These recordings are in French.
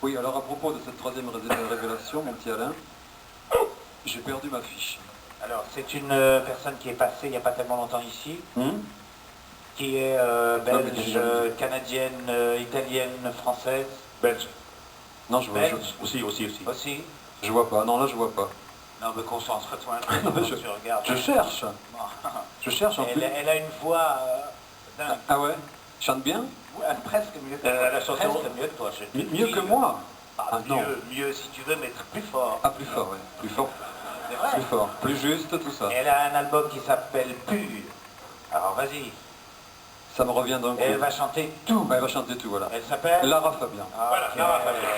Oui, alors à propos de cette troisième révélation, mon petit Alain, j'ai perdu ma fiche. Alors, c'est une personne qui est passée il n'y a pas tellement longtemps ici, Hum qui est mais belge, déjà, canadienne, italienne, française. Belge. Non, je vois, Belge Aussi. aussi. je vois pas. Non, là, je vois pas. Non, mais concentre-toi un Non, peu, mais tu regardes. je cherche. Bon. Je cherche en plus. Elle a une voix dingue. Ah ouais? Chante bien? Ouais, presque mieux que toi. Elle a chanté Presque mieux que toi. Je te Mieux dis, que moi? Ah, Ah non. mieux si tu veux, mais plus fort. Ah, plus fort, oui. Plus fort. C'est vrai. Plus fort. Plus juste, tout ça. Elle a un album qui s'appelle Pur. Alors vas-y, Ça me revient d'un coup. elle va chanter tout. Ouais, elle va chanter tout, voilà. Elle s'appelle Lara Fabian. Ah, Voilà, ok. Lara Fabian.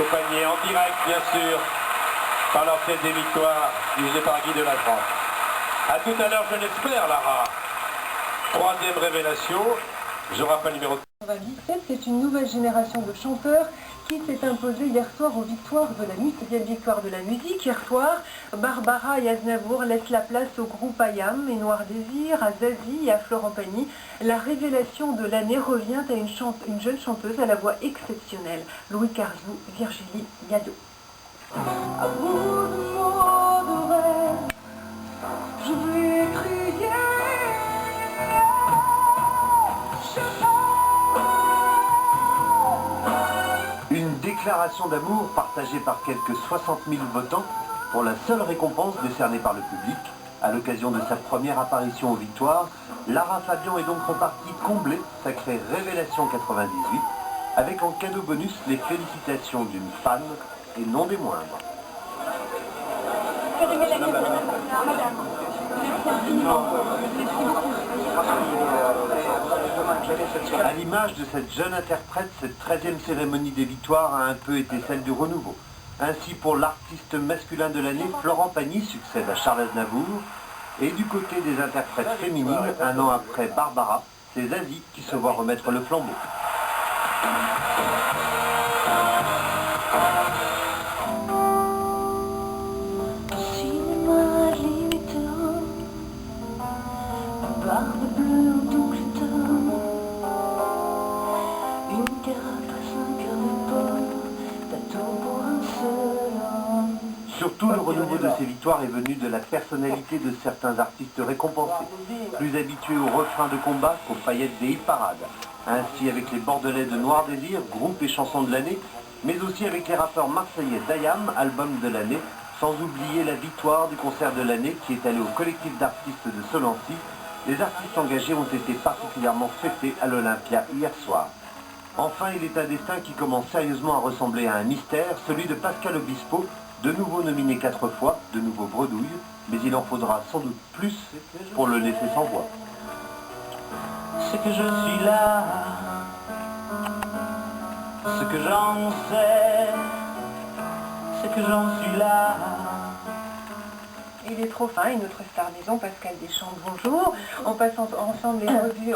accompagné en direct, bien sûr, par l'Orchestre des Victoires, dirigé par Guy Delafrance. A tout à l'heure, je l'espère, Lara. Troisième révélation, je rappelle le numéro 97, c'est une nouvelle génération de chanteurs qui s'est imposée hier soir aux victoires de la musique, 7e victoire de la musique. Hier soir, Barbara et Aznavour laissent la place au groupe Ayam et Noir Désir, à Zazie et à Florent Pagny. La révélation de l'année revient à une jeune chanteuse à la voix exceptionnelle, Louis Carzou, Virginie Yaddo. À bout de mots de rêve, je vais crier. Une déclaration d'amour partagée par quelques 60 000 votants pour la seule récompense décernée par le public. À l'occasion de sa première apparition aux Victoires, Lara Fabian est donc repartie comblée, sacrée Révélation 98, avec en cadeau bonus les félicitations d'une fan et non des moindres. À l'image de cette jeune interprète, cette 13e cérémonie des Victoires a un peu été celle du renouveau. Ainsi, pour l'artiste masculin de l'année, Florent Pagny succède à Charles Aznavour. Et du côté des interprètes féminines, un an après Barbara, c'est Zazie qui se voit remettre le flambeau. Barbe bleue en double teint, une carapace, un cœur d'épaule, t'as tout pour un seul homme. Surtout, le renouveau de ces victoires est venu de la personnalité de certains artistes récompensés, plus habitués aux refrains de combat qu'aux paillettes des hit-parades. Ainsi avec les Bordelais de Noir Désir, groupe et chanson de l'année, mais aussi avec les rappeurs marseillais d'Ayam, album de l'année, sans oublier la victoire du concert de l'année qui est allée au collectif d'artistes de Solancy. Les artistes engagés ont été particulièrement fêtés à l'Olympia hier soir. Enfin, il est un destin qui commence sérieusement à ressembler à un mystère, celui de Pascal Obispo, de nouveau nominé 4 fois, de nouveau bredouille, mais il en faudra sans doute plus pour le laisser sans voix. C'est que je suis là, ce que j'en sais, c'est que j'en suis là. Il est trop fin et notre star maison, Pascal Deschamps, bonjour. En passant ensemble les revues.